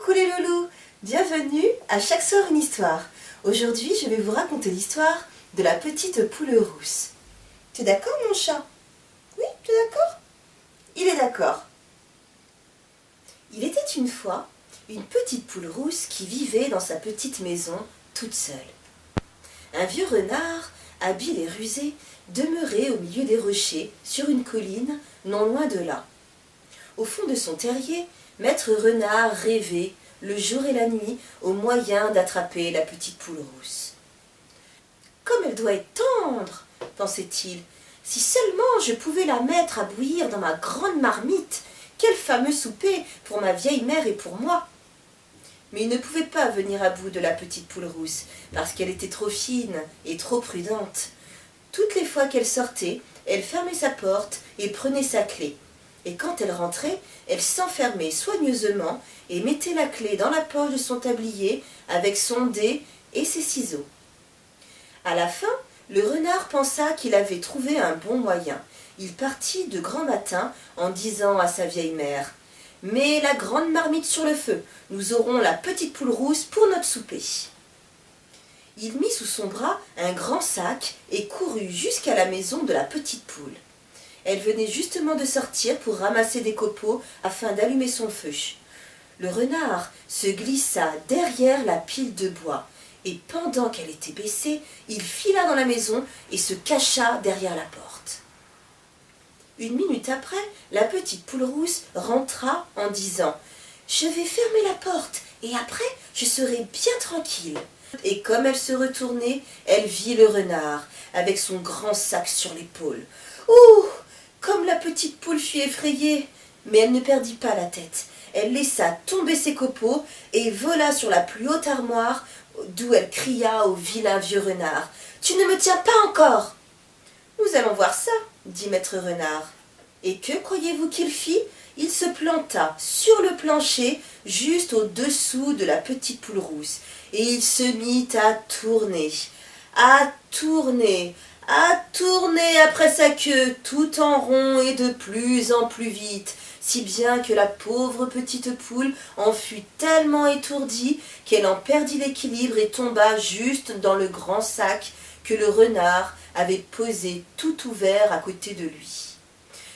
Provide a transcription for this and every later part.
Coucou les loulous, bienvenue à Chaque soir une histoire. Aujourd'hui, je vais vous raconter l'histoire de la petite poule rousse. Tu es d'accord mon chat? Oui, tu es d'accord? Il est d'accord. Il était une fois une petite poule rousse qui vivait dans sa petite maison toute seule. Un vieux renard, habile et rusé, demeurait au milieu des rochers sur une colline non loin de là. Au fond de son terrier, Maître Renard rêvait, le jour et la nuit, au moyen d'attraper la petite poule rousse. « Comme elle doit être tendre, pensait-il, si seulement je pouvais la mettre à bouillir dans ma grande marmite, quel fameux souper pour ma vieille mère et pour moi !» Mais il ne pouvait pas venir à bout de la petite poule rousse, parce qu'elle était trop fine et trop prudente. Toutes les fois qu'elle sortait, elle fermait sa porte et prenait sa clé. Et quand elle rentrait, elle s'enfermait soigneusement et mettait la clé dans la poche de son tablier avec son dé et ses ciseaux. À la fin, le renard pensa qu'il avait trouvé un bon moyen. Il partit de grand matin en disant à sa vieille mère « Mets la grande marmite sur le feu, nous aurons la petite poule rousse pour notre souper. » Il mit sous son bras un grand sac et courut jusqu'à la maison de la petite poule. Elle venait justement de sortir pour ramasser des copeaux afin d'allumer son feu. Le renard se glissa derrière la pile de bois et pendant qu'elle était baissée, il fila dans la maison et se cacha derrière la porte. Une minute après, la petite poule rousse rentra en disant « Je vais fermer la porte et après je serai bien tranquille. » Et comme elle se retournait, elle vit le renard avec son grand sac sur l'épaule. « Ouh !» Comme la petite poule fut effrayée, mais elle ne perdit pas la tête. Elle laissa tomber ses copeaux et vola sur la plus haute armoire, d'où elle cria au vilain vieux renard « Tu ne me tiens pas encore !»« Nous allons voir ça, » dit Maître Renard. Et que croyez-vous qu'il fit? Il se planta sur le plancher, juste au-dessous de la petite poule rousse, et il se mit à tourner après sa queue, tout en rond et de plus en plus vite, si bien que la pauvre petite poule en fut tellement étourdie qu'elle en perdit l'équilibre et tomba juste dans le grand sac que le renard avait posé tout ouvert à côté de lui.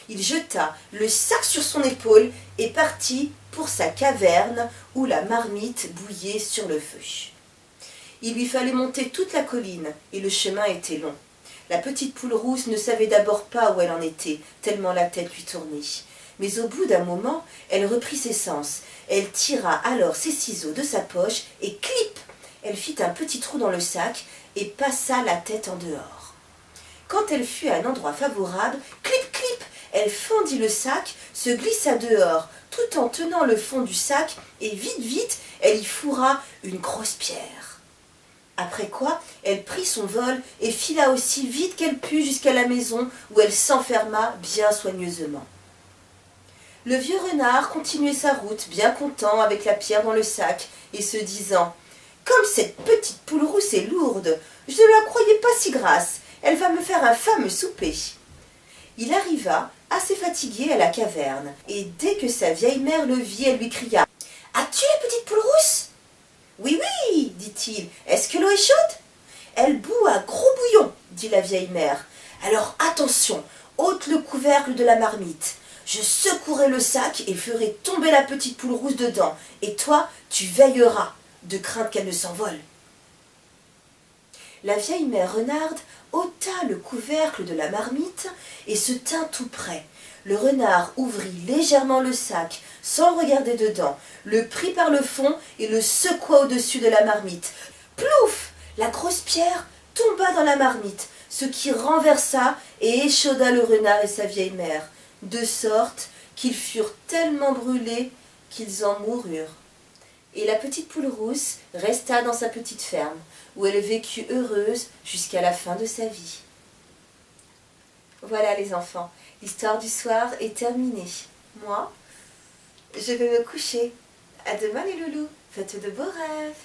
Il jeta le sac sur son épaule et partit pour sa caverne où la marmite bouillait sur le feu. Il lui fallait monter toute la colline et le chemin était long. La petite poule rousse ne savait d'abord pas où elle en était, tellement la tête lui tournait. Mais au bout d'un moment, elle reprit ses sens. Elle tira alors ses ciseaux de sa poche et clip! Elle fit un petit trou dans le sac et passa la tête en dehors. Quand elle fut à un endroit favorable, clip, clip! Elle fendit le sac, se glissa dehors, tout en tenant le fond du sac, et vite, vite, elle y fourra une grosse pierre. Après quoi, elle prit son vol et fila aussi vite qu'elle put jusqu'à la maison où elle s'enferma bien soigneusement. Le vieux renard continuait sa route, bien content avec la pierre dans le sac, et se disant « Comme cette petite poule rousse est lourde, je ne la croyais pas si grasse, elle va me faire un fameux souper. » Il arriva, assez fatigué, à la caverne, et dès que sa vieille mère le vit, elle lui cria « As-tu la petite poule rousse ?»« Oui, oui, dit-il, est-ce que l'eau est chaude ?»« Elle bout à gros bouillon, dit la vieille mère. Alors attention, ôte le couvercle de la marmite. Je secouerai le sac et ferai tomber la petite poule rousse dedans, et toi, tu veilleras, de crainte qu'elle ne s'envole. » La vieille mère renarde ôta le couvercle de la marmite et se tint tout près. Le renard ouvrit légèrement le sac, sans regarder dedans, le prit par le fond et le secoua au-dessus de la marmite. Plouf! La grosse pierre tomba dans la marmite, ce qui renversa et échauda le renard et sa vieille mère, de sorte qu'ils furent tellement brûlés qu'ils en moururent. Et la petite poule rousse resta dans sa petite ferme, où elle vécut heureuse jusqu'à la fin de sa vie. Voilà les enfants, l'histoire du soir est terminée. Moi, je vais me coucher. À demain les loulous, faites de beaux rêves.